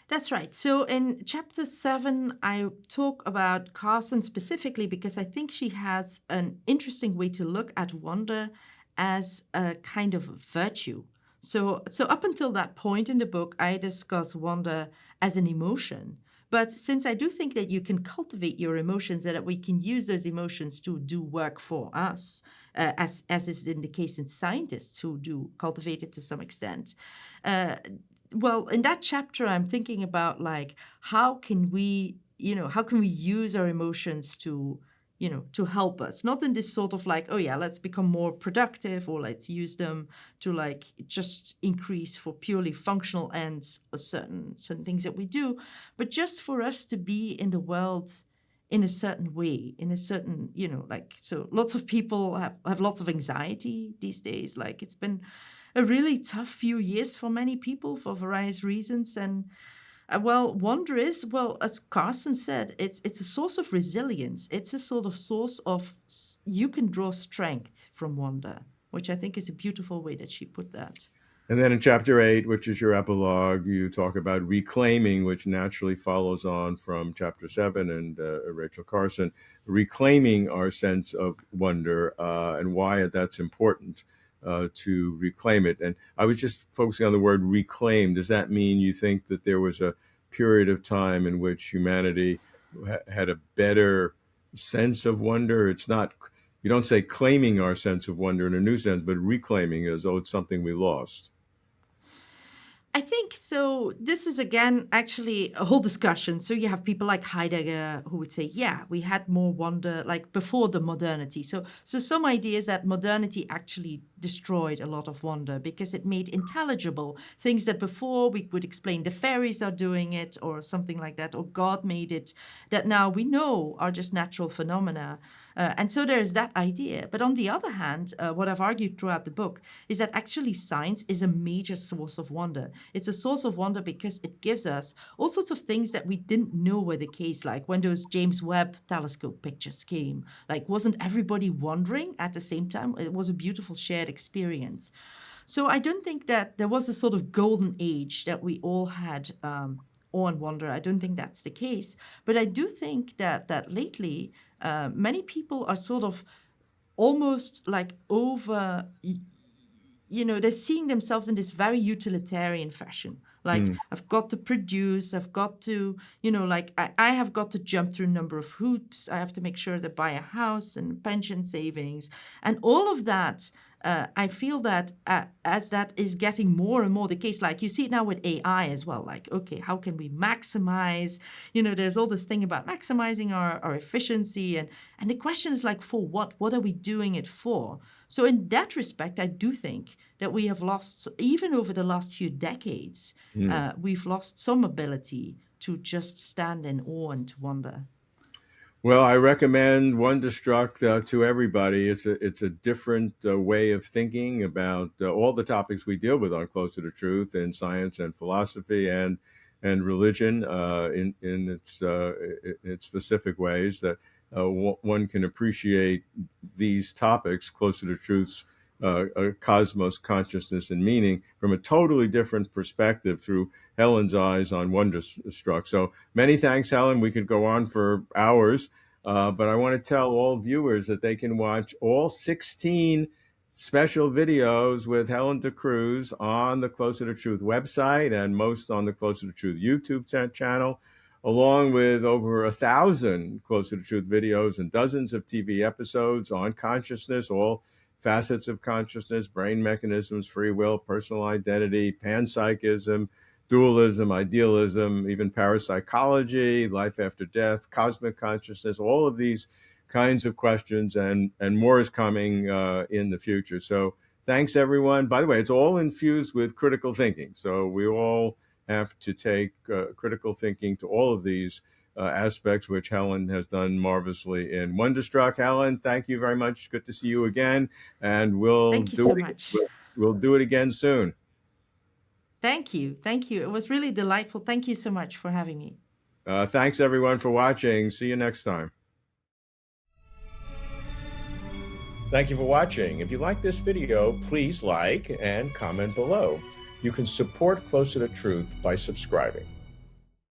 That's right. So in chapter 7, I talk about Carson specifically because I think she has an interesting way to look at wonder as a kind of virtue. So up until that point in the book, I discuss wonder as an emotion. But since I do think that you can cultivate your emotions and that we can use those emotions to do work for us, as is in the case in scientists who do cultivate it to some extent, uh, well, in that chapter, I'm thinking about, like, how can we use our emotions to help us, not in this sort of like, oh yeah, let's become more productive, or let's use them to, like, just increase for purely functional ends or certain things that we do, but just for us to be in the world in a certain way, in a certain, like, so lots of people have lots of anxiety these days. Like, it's been a really tough few years for many people for various reasons. And well, wonder is, well, as Carson said, it's a source of resilience. It's a sort of source of you can draw strength from wonder, which I think is a beautiful way that she put that. And then in chapter 8, which is your epilogue, you talk about reclaiming, which naturally follows on from chapter 7 and Rachel Carson, reclaiming our sense of wonder and why that's important to reclaim it. And I was just focusing on the word reclaim. Does that mean you think that there was a period of time in which humanity had a better sense of wonder? It's not, you don't say claiming our sense of wonder in a new sense, but reclaiming as though it's something we lost. I think so. This is again actually a whole discussion. So you have people like Heidegger who would say, yeah, we had more wonder like before the modernity. So some ideas that modernity actually destroyed a lot of wonder because it made intelligible things that before we would explain the fairies are doing it or something like that, or God made it, that now we know are just natural phenomena. And so there's that idea. But on the other hand, what I've argued throughout the book is that actually science is a major source of wonder. It's a source of wonder because it gives us all sorts of things that we didn't know were the case, like when those James Webb telescope pictures came. Like, wasn't everybody wondering at the same time? It was a beautiful shared experience. So I don't think that there was a sort of golden age that we all had awe and wonder. I don't think that's the case. But I do think that lately, many people are sort of almost like over, they're seeing themselves in this very utilitarian fashion. Like, Mm, I've got to produce, I've got to, like, I have got to jump through a number of hoops. I have to make sure to buy a house and pension savings. And all of that, I feel that as that is getting more and more the case, like you see it now with AI as well. Like, okay, how can we maximize? There's all this thing about maximizing our efficiency. And the question is like, for what? What are we doing it for? So in that respect, I do think that we have lost, even over the last few decades, mm. we've lost some ability to just stand in awe and to wonder. Well, I recommend Wonderstruck to everybody. It's a different way of thinking about all the topics we deal with on Closer to Truth in science and philosophy and religion in its specific ways that one can appreciate these topics, Closer to Truth's cosmos, consciousness, and meaning from a totally different perspective through Helen's eyes on Wonderstruck. So many thanks, Helen. We could go on for hours, but I want to tell all viewers that they can watch all 16 special videos with Helen De Cruz on the Closer to Truth website and most on the Closer to Truth YouTube channel, along with over 1,000 Closer to Truth videos and dozens of TV episodes on consciousness, all facets of consciousness, brain mechanisms, free will, personal identity, panpsychism, dualism, idealism, even parapsychology, life after death, cosmic consciousness, all of these kinds of questions, and more is coming in the future. So thanks, everyone. By the way, it's all infused with critical thinking. So we all have to take critical thinking to all of these aspects, which Helen has done marvelously in Wonderstruck. Helen, thank you very much. Good to see you again, and Thank you so much. we'll do it again soon. Thank you. Thank you. It was really delightful. Thank you so much for having me. Thanks, everyone, for watching. See you next time. Thank you for watching. If you like this video, please like and comment below. You can support Closer to Truth by subscribing.